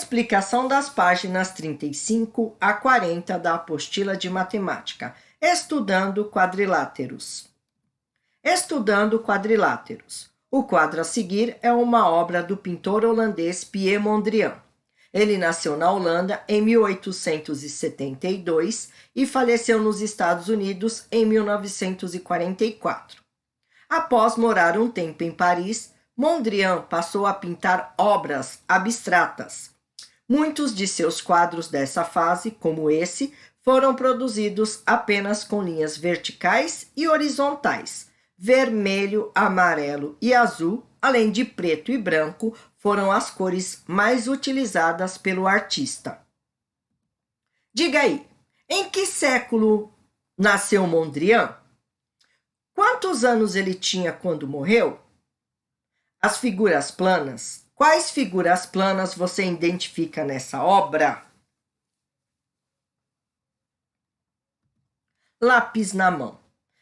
Explicação das páginas 35 a 40 da apostila de matemática. Estudando quadriláteros. Estudando quadriláteros. O quadro a seguir é uma obra do pintor holandês Piet Mondrian. Ele nasceu na Holanda em 1872 e faleceu nos Estados Unidos em 1944. Após morar um tempo em Paris, Mondrian passou a pintar obras abstratas. Muitos de seus quadros dessa fase, como esse, foram produzidos apenas com linhas verticais e horizontais. Vermelho, amarelo e azul, além de preto e branco, foram as cores mais utilizadas pelo artista. Diga aí, em que século nasceu Mondrian? Quantos anos ele tinha quando morreu? As figuras planas. Quais figuras planas você identifica nessa obra? Lápis na mão.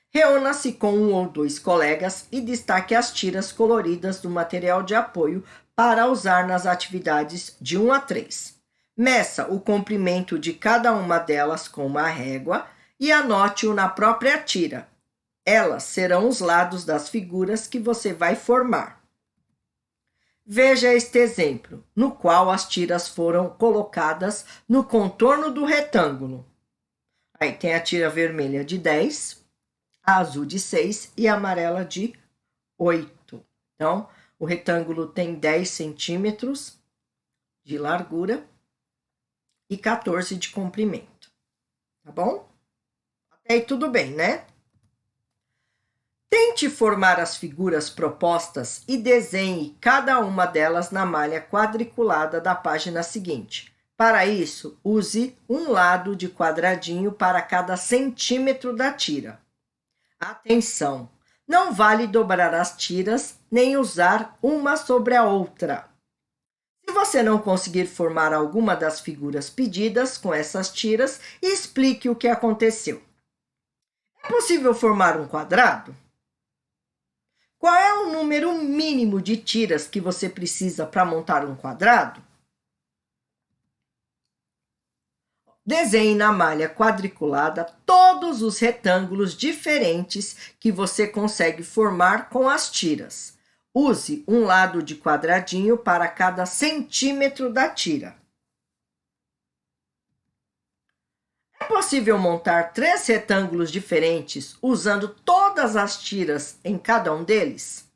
Reúna-se com um ou dois colegas e destaque as tiras coloridas do material de apoio para usar nas atividades de 1 a 3. Meça o comprimento de cada uma delas com uma régua e anote-o na própria tira. Elas serão os lados das figuras que você vai formar. Veja este exemplo, no qual as tiras foram colocadas no contorno do retângulo. Aí tem a tira vermelha de 10, a azul de 6 e a amarela de 8. Então, o retângulo tem 10 centímetros de largura e 14 de comprimento. Tá bom? Até aí tudo bem, né? Tente formar as figuras propostas e desenhe cada uma delas na malha quadriculada da página seguinte. Para isso, use um lado de quadradinho para cada centímetro da tira. Atenção! Não vale dobrar as tiras nem usar uma sobre a outra. Se você não conseguir formar alguma das figuras pedidas com essas tiras, explique o que aconteceu. É possível formar um quadrado? Qual é o número mínimo de tiras que você precisa para montar um quadrado? Desenhe na malha quadriculada todos os retângulos diferentes que você consegue formar com as tiras. Use um lado de quadradinho para cada centímetro da tira. É possível montar 3 retângulos diferentes usando todas as tiras em cada um deles?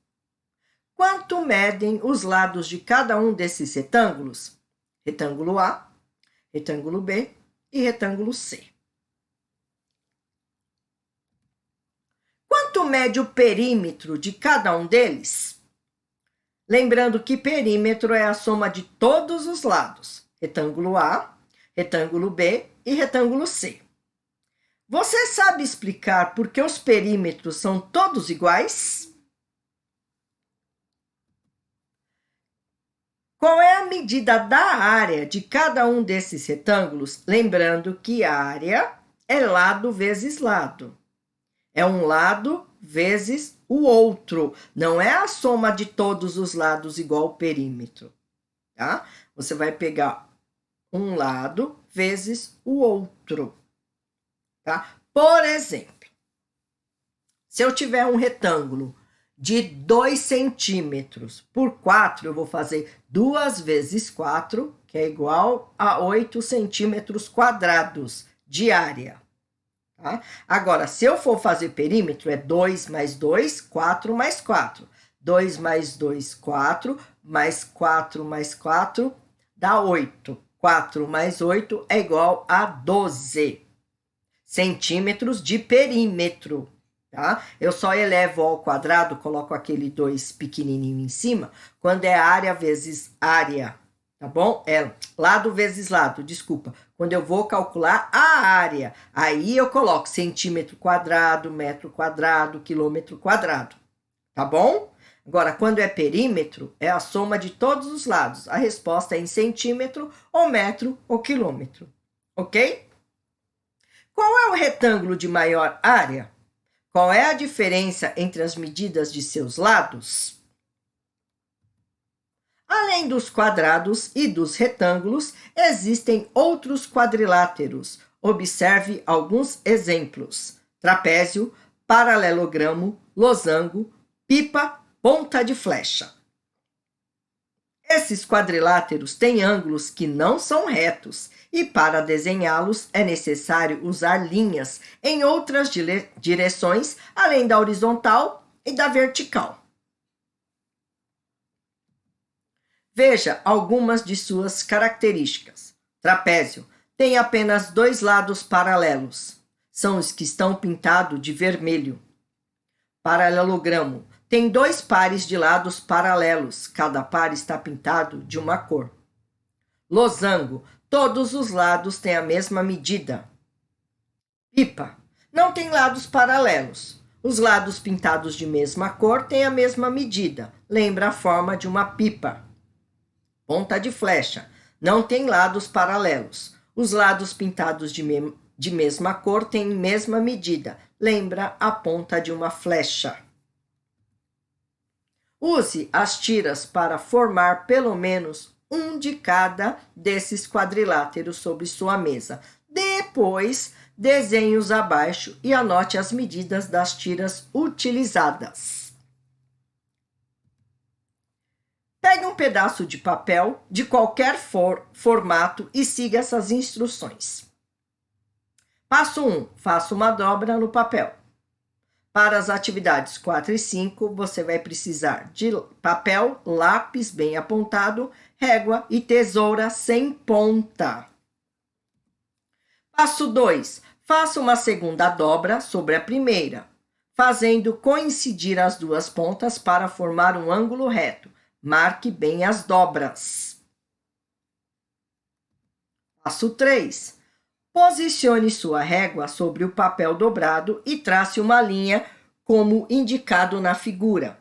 Quanto medem os lados de cada um desses retângulos? Retângulo A, retângulo B e retângulo C. Quanto mede o perímetro de cada um deles? Lembrando que perímetro é a soma de todos os lados. Retângulo A, retângulo B e retângulo C. Você sabe explicar por que os perímetros são todos iguais? Qual é a medida da área de cada um desses retângulos? Lembrando que área é lado vezes lado. É um lado vezes o outro. Não é a soma de todos os lados igual ao perímetro. Tá? Você vai pegar um lado vezes o outro. Tá? Por exemplo, se eu tiver um retângulo de 2 centímetros por 4, eu vou fazer 2 vezes 4, que é igual a 8 centímetros quadrados de área. Tá? Agora, se eu for fazer perímetro, é 2 mais 2, 4 mais 4. 2 mais 2, 4, mais 4 mais 4, dá 8. 4 mais 8 é igual a 12 centímetros de perímetro. Tá? Eu só elevo ao quadrado, coloco aquele 2 pequenininho em cima, quando é área vezes área, tá bom? É lado vezes lado, desculpa. Quando eu vou calcular a área, aí eu coloco centímetro quadrado, metro quadrado, quilômetro quadrado, tá bom? Agora, quando é perímetro, é a soma de todos os lados. A resposta é em centímetro, ou metro, ou quilômetro, ok? Qual é o retângulo de maior área? Qual é a diferença entre as medidas de seus lados? Além dos quadrados e dos retângulos, existem outros quadriláteros. Observe alguns exemplos: trapézio, paralelogramo, losango, pipa, ponta de flecha. Esses quadriláteros têm ângulos que não são retos e, para desenhá-los, é necessário usar linhas em outras direções, além da horizontal e da vertical. Veja algumas de suas características. Trapézio tem apenas dois lados paralelos. São os que estão pintados de vermelho. Paralelogramo tem dois pares de lados paralelos. Cada par está pintado de uma cor. Losango, todos os lados têm a mesma medida. Pipa não tem lados paralelos. Os lados pintados de mesma cor têm a mesma medida. Lembra a forma de uma pipa. Ponta de flecha não tem lados paralelos. Os lados pintados de mesma cor têm mesma medida. Lembra a ponta de uma flecha. Use as tiras para formar pelo menos um de cada desses quadriláteros sobre sua mesa. Depois, desenhe-os abaixo e anote as medidas das tiras utilizadas. Pegue um pedaço de papel de qualquer formato e siga essas instruções. Passo 1. Faça uma dobra no papel. Para as atividades 4 e 5, você vai precisar de papel, lápis bem apontado, régua e tesoura sem ponta. Passo 2. Faça uma segunda dobra sobre a primeira, fazendo coincidir as duas pontas para formar um ângulo reto. Marque bem as dobras. Passo 3. Posicione sua régua sobre o papel dobrado e trace uma linha como indicado na figura.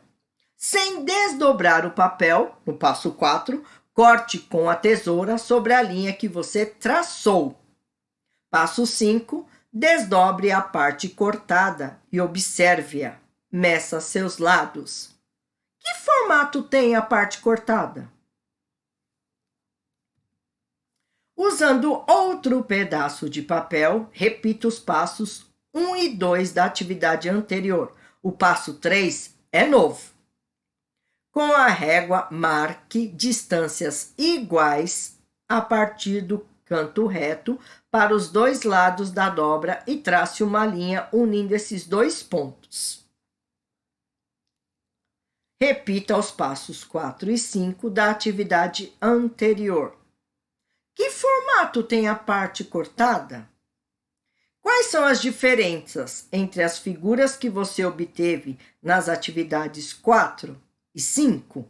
Sem desdobrar o papel, no passo 4, corte com a tesoura sobre a linha que você traçou. Passo 5. Desdobre a parte cortada e observe-a. Meça seus lados. Que formato tem a parte cortada? Usando outro pedaço de papel, repita os passos 1 e 2 da atividade anterior. O passo 3 é novo. Com a régua, marque distâncias iguais a partir do canto reto para os dois lados da dobra e trace uma linha unindo esses dois pontos. Repita os passos 4 e 5 da atividade anterior. Que formato tem a parte cortada? Quais são as diferenças entre as figuras que você obteve nas atividades 4 e 5?